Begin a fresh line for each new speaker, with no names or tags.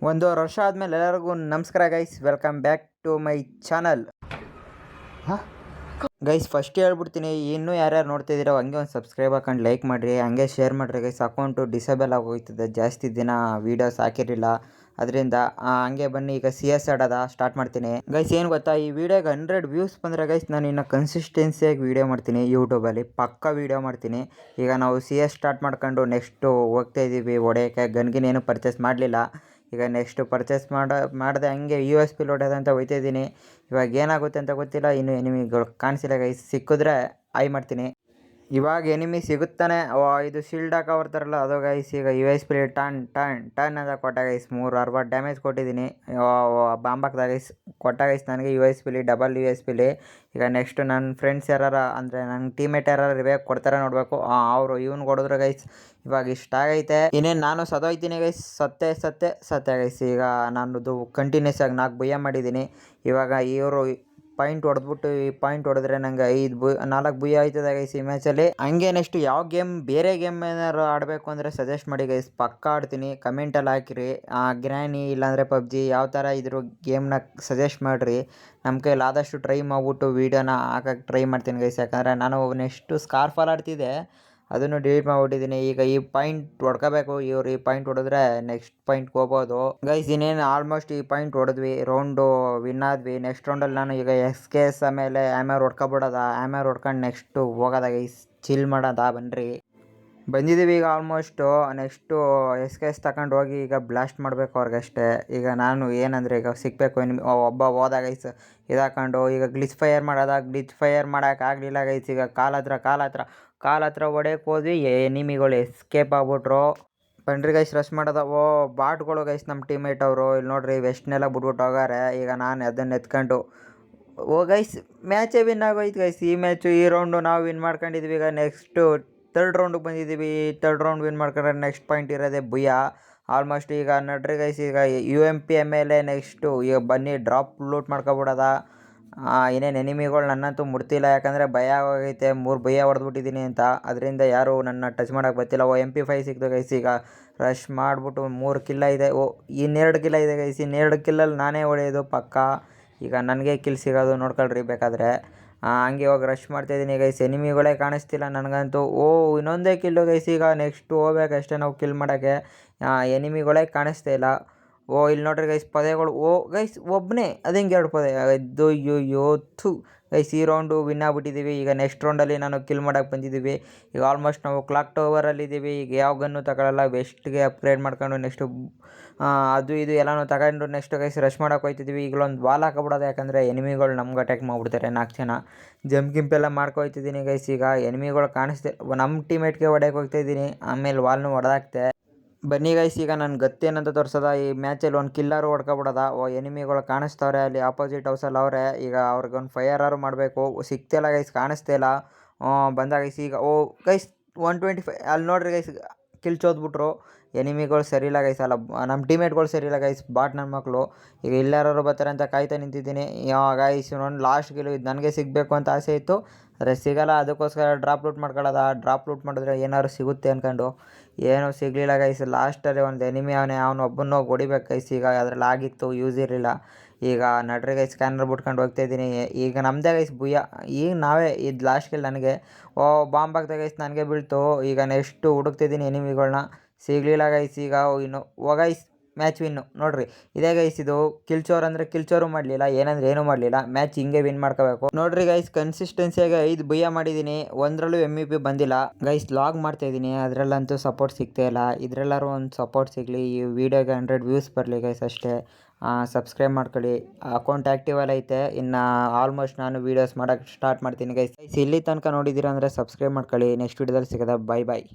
ಒಂದೂವರೆ ವರ್ಷ ಆದಮೇಲೆ ಎಲ್ಲರಿಗೂ ನಮಸ್ಕಾರ guys, welcome back to my channel. Guys first ಹೇಳ್ಬಿಡ್ತೀನಿ, ಇನ್ನೂ ಯಾರ್ಯಾರು ನೋಡ್ತಿದ್ದೀರೋ ಹಂಗೆ ಒಂದು ಸಬ್ಸ್ಕ್ರೈಬ್ ಹಾಕೊಂಡು ಲೈಕ್ ಮಾಡಿರಿ, ಹಂಗೆ ಶೇರ್ ಮಾಡಿರಿ ಗೈಸ್. ಅಕೌಂಟು ಡಿಸೇಬಲ್ ಆಗೋಯ್ತದೆ, ಜಾಸ್ತಿ ದಿನ ವೀಡಿಯೋಸ್ ಹಾಕಿರಲಿಲ್ಲ, ಅದರಿಂದ ಹಂಗೆ ಬನ್ನಿ ಈಗ CS ಆಡೋದ ಸ್ಟಾರ್ಟ್ ಮಾಡ್ತೀನಿ ಗೈಸ್. ಏನು ಗೊತ್ತಾ, ಈ ವಿಡಿಯೋಗೆ 100 ವ್ಯೂಸ್ ಬಂದರೆ ಗೈಸ್ ನಾನು ಇನ್ನು ಕನ್ಸಿಸ್ಟೆನ್ಸಿಯಾಗಿ ವೀಡಿಯೋ ಮಾಡ್ತೀನಿ, ಯೂಟ್ಯೂಬಲ್ಲಿ ಪಕ್ಕ ವೀಡಿಯೋ ಮಾಡ್ತೀನಿ. ಈಗ ನಾವು CS ಸ್ಟಾರ್ಟ್ ಮಾಡ್ಕೊಂಡು ನೆಕ್ಸ್ಟು ಹೋಗ್ತಾ ಇದ್ದೀವಿ ಹೊಡೆಯೋಕ್ಕೆ. ಗನ್ಗಿನೇನು ಪರ್ಚೇಸ್ ಮಾಡಲಿಲ್ಲ, ಈಗ ನೆಕ್ಸ್ಟು ಪರ್ಚೇಸ್ ಮಾಡಿದೆ ಹಂಗೆ USP ಹೊಡೆಯೋದಂತ ಹೋಗ್ತಾಯಿದ್ದೀನಿ. ಇವಾಗ ಏನಾಗುತ್ತೆ ಅಂತ ಗೊತ್ತಿಲ್ಲ, ಇನ್ನು ಎನಿಮಿಗಳು ಕಾಣಿಸಿಲ್ಲ ಗೈಸ್. ಸಿಕ್ಕಿದ್ರೆ ಆಯ್ ಮಾಡ್ತೀನಿ. ಇವಾಗ ಎನಿಮಿ ಸಿಗುತ್ತಾನೆ, ಇದು ಶೀಲ್ಡ್ ಹಾಕೋ ಬರ್ತಾರಲ್ಲ ಅದು ಗೈಸ್. ಈಗ USP ಟನ್ ಅಂತ ಕೊಟ್ಟ ಗೈಸ್, 360 ಡ್ಯಾಮೇಜ್ ಕೊಟ್ಟಿದ್ದೀನಿ. ಬಾಂಬಾಕ್ದ ಗೈಸ್ ಕೊಟ್ಟ ಗೈಸ್ ನನಗೆ USP ಡಬಲ್ USP. ಈಗ ನೆಕ್ಸ್ಟ್ ನನ್ನ ಫ್ರೆಂಡ್ಸ್ ಯಾರು ಅಂದರೆ ನನ್ನ ಟೀಮೇಟ್ ಯಾರು ರಿವೇಕ್ ಕೊಡ್ತಾರೆ ನೋಡಬೇಕು. ಅವರು ಇವ್ನಿಗೆ ಹೊಡೆದ್ರು ಗೈಸ್. ಇವಾಗ ಇಷ್ಟ ಆಗೈತೆ, ಇನ್ನೇನು ನಾನು ಸದೋಯ್ತೀನಿ ಗೈಸ್. ಸತ್ತೆ ಗೈಸ್. ಈಗ ನಾನದು ಕಂಟಿನ್ಯೂಸ್ ಆಗಿ 4 ಭಯ ಮಾಡಿದ್ದೀನಿ. ಇವಾಗ ಇವರು ಪಾಯಿಂಟ್ ಹೊಡೆದ್ಬಿಟ್ಟು ಈ ಪಾಯಿಂಟ್ ಹೊಡೆದ್ರೆ ನಂಗೆ 4 ಭಯ ಆಯ್ತದೆ ಗೈಸ್ ಈ ಮ್ಯಾಚಲ್ಲಿ. ಹಂಗೆ ನೆಕ್ಸ್ಟ್ ಯಾವ ಗೇಮ್, ಬೇರೆ ಗೇಮ್ ಏನಾದ್ರು ಆಡಬೇಕು ಅಂದರೆ ಸಜೆಸ್ಟ್ ಮಾಡಿ ಗೈಸ್, ಪಕ್ಕ ಆಡ್ತೀನಿ. ಕಮೆಂಟಲ್ಲಿ ಹಾಕಿರಿ. ಗ್ರ್ಯಾನಿ ಇಲ್ಲಾಂದರೆ PUBG ಯಾವ ಥರ ಇದ್ರು ಗೇಮ್ನ ಸಜೆಸ್ಟ್ ಮಾಡಿರಿ. ನಮ್ಮ ಕೈಲಿ ಆದಷ್ಟು ಟ್ರೈ ಮಾಡಿಬಿಟ್ಟು ವೀಡಿಯೋನ ಹಾಕಕ್ಕೆ ಟ್ರೈ ಮಾಡ್ತೀನಿ ಗೈಸ್. ಯಾಕಂದರೆ ನಾನು ನೆಕ್ಸ್ಟು ಸ್ಕಾರ್ಫಾಲ್ ಆಡ್ತಿದ್ದೆ, ಅದನ್ನು ಡಿಲೀಟ್ ಮಾಡಿಬಿಟ್ಟಿದ್ದೀನಿ. ಈಗ ಈ ಪಾಯಿಂಟ್ ಹೊಡ್ಕೋಬೇಕು, ಇವ್ರು ಈ ಪಾಯಿಂಟ್ ಹೊಡೆದ್ರೆ ನೆಕ್ಸ್ಟ್ ಪಾಯಿಂಟ್ಗೆ ಹೋಗ್ಬೋದು ಗೈಸ್. ಇನ್ನೇನು ಆಲ್ಮೋಸ್ಟ್ ಈ ಪಾಯಿಂಟ್ ಹೊಡೆದ್ವಿ, ರೌಂಡು ವಿನ್ ಆದ್ವಿ. ನೆಕ್ಸ್ಟ್ ರೌಂಡಲ್ಲಿ ನಾನು ಈಗ SKS ಆಮೇಲೆ ಆಮೇರ್ ಹೊಡ್ಕೊಬಿಡೋದ, ಆಮೇರ್ ಹೊಡ್ಕೊಂಡು ನೆಕ್ಸ್ಟು ಹೋಗೋದ ಗೈಸ್, ಚಿಲ್ ಮಾಡೋದ. ಬನ್ನಿರಿ, ಬಂದಿದ್ದೀವಿ ಈಗ ಆಲ್ಮೋಸ್ಟು. ನೆಕ್ಸ್ಟು SKS ತಗೊಂಡು ಹೋಗಿ ಈಗ ಬ್ಲಾಸ್ಟ್ ಮಾಡಬೇಕು ಅವ್ರಿಗಷ್ಟೇ. ಈಗ ನಾನು ಏನಂದರೆ ಈಗ ಸಿಗಬೇಕು ಒಬ್ಬ ಹೋದ ಗೈಸ್ ಇದಾಕೊಂಡು. ಈಗ ಗ್ಲಿಚ್ ಫೈರ್ ಮಾಡೋಕ್ಕಾಗಲಿಲ್ಲ ಗೈಸ್. ಈಗ ಕಾಲ್ ಹತ್ರ ಹೊಡೆಯೋಕೆ ಹೋದ್ವಿ, ಎನಿಮಿಗಳು ಎಸ್ಕೇಪ್ ಆಗ್ಬಿಟ್ರು. ಬನ್ರಿ ಗೈಸ್ ರಶ್ ಮಾಡೋದ. ಬಾಟ್ಗಳು ಗೈಸ್ ನಮ್ಮ ಟೀಮೇಟ್ ಅವರು. ಇಲ್ಲಿ ನೋಡ್ರಿ ವೆಸ್ಟ್ನೆಲ್ಲ ಬಿಟ್ಬಿಟ್ಟು ಹೋಗಾರೆ. ಈಗ ನಾನು ಅದನ್ನು ಎತ್ಕೊಂಡು ಗೈಸ್ ಮ್ಯಾಚೇ ವಿನ್ ಆಗೋಯ್ತು ಗೈಸ್. ಈ ಮ್ಯಾಚು, ಈ ರೌಂಡು ನಾವು ವಿನ್ ಮಾಡ್ಕೊಂಡಿದ್ವಿ. ಈಗ ನೆಕ್ಸ್ಟು 3rd ರೌಂಡಿಗೆ ಬಂದಿದ್ದೀವಿ. 3rd ರೌಂಡ್ ವಿನ್ ಮಾಡ್ಕೊಂಡ್ರೆ ನೆಕ್ಸ್ಟ್ ಪಾಯಿಂಟ್ ಇರೋದೇ ಭಯ ಆಲ್ಮೋಸ್ಟ್. ಈಗ ನಡ್ರಿ ಗೈಸ್, ಈಗ UMP ಮೇಲೆ ನೆಕ್ಸ್ಟು ಈಗ ಬನ್ನಿ ಡ್ರಾಪ್ ಲೂಟ್ ಮಾಡ್ಕೊಬಿಡೋದ. ಇನ್ನೇನು ಎನಿಮಿಗಳು ನನ್ನಂತೂ ಮುಡ್ತಿಲ್ಲ, ಯಾಕಂದರೆ ಭಯ ಆಗೋಗೈತೆ. 3 ಭಯ ಹೊಡೆದ್ಬಿಟ್ಟಿದ್ದೀನಿ ಅಂತ, ಅದರಿಂದ ಯಾರು ನನ್ನ ಟಚ್ ಮಾಡೋಕ್ಕೆ ಬರ್ತಿಲ್ಲ. MP5 ಸಿಕ್ತು ಗೈಸ್. ಈಗ ರಶ್ ಮಾಡಿಬಿಟ್ಟು 3 ಕಿಲ್ಲ ಇದೆ. ಇನ್ನೆರಡು ಕಿಲ್ಲ ಇದೆ ಗೈಸ್. ಇನ್ನೆರಡು ಕಿಲ್ಲಲ್ಲಿ ನಾನೇ ಹೊಡೆಯೋದು ಪಕ್ಕ. ಈಗ ನನಗೆ ಕಿಲ್ ಸಿಗೋದು ನೋಡ್ಕೊಳ್ರಿ ಬೇಕಾದರೆ. ಹಂಗೆ ಇವಾಗ ರಶ್ ಮಾಡ್ತಾಯಿದ್ದೀನಿ ಗೈಸ್. ಎನಿಮಿಗಳೇ ಕಾಣಿಸ್ತಿಲ್ಲ ನನಗಂತೂ. ಇನ್ನೊಂದೇ ಕಿಲ್ಲು ಗೈಸ್. ಈಗ ನೆಕ್ಸ್ಟು ಹೋಗ್ಬೇಕಷ್ಟೇ ನಾವು ಕಿಲ್ ಮಾಡೋಕ್ಕೆ, ಎನಿಮಿಗಳೇ ಕಾಣಿಸ್ತಾ ಇಲ್ಲ. ಇಲ್ಲಿ ನೋಡ್ರಿ ಗೈಸ್ ಪೊದೆಗಳು. ಗೈಸ್ ಒಬ್ಬನೇ ಅದು ಹಿಂಗೆ 2 ಪೊದೆ ಇದು. ಥು ಗೈಸ್, ಈ ರೌಂಡು ವಿನ್ ಆಗಿಬಿಟ್ಟಿದ್ದೀವಿ. ಈಗ ನೆಕ್ಸ್ಟ್ ರೌಂಡಲ್ಲಿ ನಾನು ಕಿಲ್ ಮಾಡೋಕ್ಕೆ ಬಂದಿದ್ದೀವಿ. ಈಗ ಆಲ್ಮೋಸ್ಟ್ ನಾವು ಕ್ಲಾಕ್ ಟವರಲ್ಲಿದ್ದೀವಿ. ಈಗ ಯಾವ ಗನ್ನು ತಗೊಳ್ಳಲ್ಲ, ವೆಸ್ಟ್ಗೆ ಅಪ್ಗ್ರೇಡ್ ಮಾಡ್ಕೊಂಡು ನೆಕ್ಸ್ಟು ಅದು ಇದು ಎಲ್ಲನೂ ತಗೊಂಡು ನೆಕ್ಸ್ಟ್ ಗೈಸ್ ರಶ್ ಮಾಡೋಕೆ ಹೋಗ್ತಿದ್ದೀವಿ. ಈಗಲೊಂದು ವಾಲ್ ಹಾಕೊಬಿಡೋದು, ಯಾಕಂದರೆ ಎನಿಮಿಗಳು ನಮ್ಗೆ ಅಟ್ಯಾಕ್ ಮಾಡಿಬಿಡ್ತಾರೆ 4 ಜನ. ಗಿಂಪೆಲ್ಲ ಮಾಡ್ಕೊಯ್ತಿದ್ದೀನಿ ಗೈಸ್. ಈಗ ಎನಿಮಿಗಳು ಕಾಣಿಸ್ತೆ, ನಮ್ಮ ಟೀಮೇಟ್ಗೆ ಹೊಡೆಯೋಕೆ ಹೋಗ್ತಾಯಿದ್ದೀನಿ, ಆಮೇಲೆ ವಾಲ್ನು ಹೊಡೆದಾಕ್ತೆ. ಬನ್ನಿ ಗೈಸ್, ಈಗ ನಾನು ಗತ್ತೇನಂತ ತೋರಿಸೋದ. ಈ ಮ್ಯಾಚಲ್ಲಿ ಒಂದು ಕಿಲ್ಲರು ಹೊಡ್ಕೊಬಿಡೋದ. ಎನಿಮಿಗಳು ಕಾಣಿಸ್ತವ್ರೆ ಅಲ್ಲಿ ಆಪೋಸಿಟ್ ಹೌಸಲ್ಲಿ ಅವರೇ. ಈಗ ಅವ್ರಿಗೊಂದು ಫೈರಾರು ಮಾಡಬೇಕು, ಸಿಗ್ತಿಲ್ಲ ಗೈಸ್, ಕಾಣಿಸ್ತಾ ಇಲ್ಲ. ಬಂದ ಗೈಸ್. ಈಗ ಗೈಸ್ 125 ಅಲ್ಲಿ ನೋಡ್ರಿ ಗೈಸ್, ಕಿಲ್ ಚೋದ್ಬಿಟ್ರು. ಎನಿಮಿಗಳು ಸರಿ ಇಲ್ಲ ಗೈಸ್, ಅಲ್ಲ ನಮ್ಮ ಟೀಮೇಟ್ಗಳು ಸರಿ ಇಲ್ಲ ಗೈಸ್, ಬಾಟ್ ನನ್ನ ಮಕ್ಕಳು. ಈಗ ಇಲ್ಲಾರು ಬರ್ತಾರೆ ಅಂತ ಕಾಯ್ತಾ ನಿಂತಿದ್ದೀನಿ. ಗೈಸ್ ಇನ್ನೊಂದು ಲಾಸ್ಟ್ ಕಿಲ್ಲು, ಇದು ನನಗೆ ಸಿಗಬೇಕು ಅಂತ ಆಸೆ ಇತ್ತು, ಆದರೆ ಸಿಗೋಲ್ಲ. ಅದಕ್ಕೋಸ್ಕರ ಡ್ರಾಪ್ ಲೂಟ್ ಮಾಡ್ಕೊಳ್ಳೋದ. ಡ್ರಾಪ್ ಲೂಟ್ ಮಾಡಿದ್ರೆ ಏನಾದ್ರು ಸಿಗುತ್ತೆ ಅಂದ್ಕೊಂಡು ಏನೂ ಸಿಗಲಿಲ್ಲ ಗೈಸ್. ಲಾಸ್ಟಲ್ಲಿ ಒಂದು ಎನಿಮಿ ಅವನು ಒಬ್ಬನ ಹೊಡಿಬೇಕು ಗೈಸ್. ಈಗ ಅದರಲ್ಲಿ ಆಗಿತ್ತು, ಯೂಸ್ ಇರಲಿಲ್ಲ. ಈಗ ನಡ್ರಿ ಗೈಸ್ ಸ್ಕ್ಯಾನರ್ ಬಿಟ್ಕೊಂಡು ಹೋಗ್ತಾಯಿದ್ದೀನಿ. ಈಗ ನಮ್ಮದೇ ಗೈಸ್ ಭುಯ್ಯ. ಈಗ ನಾವೇ ಇದು ಲಾಸ್ಟ್ ಕಿಲ್ ನನಗೆ. ಬಾಂಬ್ ಹಾಕ್ದೆ ಗೈಸ್, ನನಗೆ ಬೀಳ್ತು. ಈಗ ನೆಕ್ಸ್ಟು ಹುಡುಕ್ತಿದ್ದೀನಿ ಎನಿಮಿಗಳನ್ನ, ಸಿಗಲಿಲ್ಲ ಗೈಸ್. ಈಗ ಇನ್ನು ಗೈಸ್ ಮ್ಯಾಚ್ ವಿನ್ನು ನೋಡ್ರಿ. ಇದೇ ಗೈಸ್ ಇದು ಕಿಲ್ಚೋರ್ ಅಂದರೆ ಕಿಲ್ಚೋರು ಮಾಡಲಿಲ್ಲ, ಏನಂದ್ರೆ ಏನೂ ಮಾಡಲಿಲ್ಲ. ಮ್ಯಾಚ್ ಹಿಂಗೆ ವಿನ್ ಮಾಡ್ಕೋಬೇಕು ನೋಡ್ರಿ ಗೈಸ್. ಕನ್ಸಿಸ್ಟೆನ್ಸಿಯಾಗಿ 5 ಭಯ ಮಾಡಿದ್ದೀನಿ, ಒಂದರಲ್ಲೂ MVP ಬಂದಿಲ್ಲ ಗೈಸ್. ಲಾಗ್ ಮಾಡ್ತಾಯಿದ್ದೀನಿ, ಅದರಲ್ಲಂತೂ ಸಪೋರ್ಟ್ ಸಿಗ್ತಾ ಇಲ್ಲ. ಇದರೆಲ್ಲರೂ ಒಂದು ಸಪೋರ್ಟ್ ಸಿಗಲಿ, ಈ ವಿಡಿಯೋಗೆ 100 ವ್ಯೂಸ್ ಬರಲಿ ಗೈಸ್ ಅಷ್ಟೇ. ಸಬ್ಸ್ಕ್ರೈಬ್ ಮಾಡ್ಕೊಳ್ಳಿ. ಅಕೌಂಟ್ ಆ್ಯಕ್ಟಿವಲ್ಲಿ ಐತೆ. ಇನ್ನು ಆಲ್ಮೋಸ್ಟ್ ನಾನು ವೀಡಿಯೋಸ್ ಮಾಡೋಕ್ಕೆ ಸ್ಟಾರ್ಟ್ ಮಾಡ್ತೀನಿ ಗೈಸ್. ಇಲ್ಲಿ ತನಕ ನೋಡಿದ್ದೀರಾ ಅಂದರೆ ಸಬ್ಸ್ಕ್ರೈಬ್ ಮಾಡ್ಕೊಳ್ಳಿ. ನೆಕ್ಸ್ಟ್ ವೀಡಿಯೋದಲ್ಲಿ ಸಿಗೋದ. ಬಾಯ್.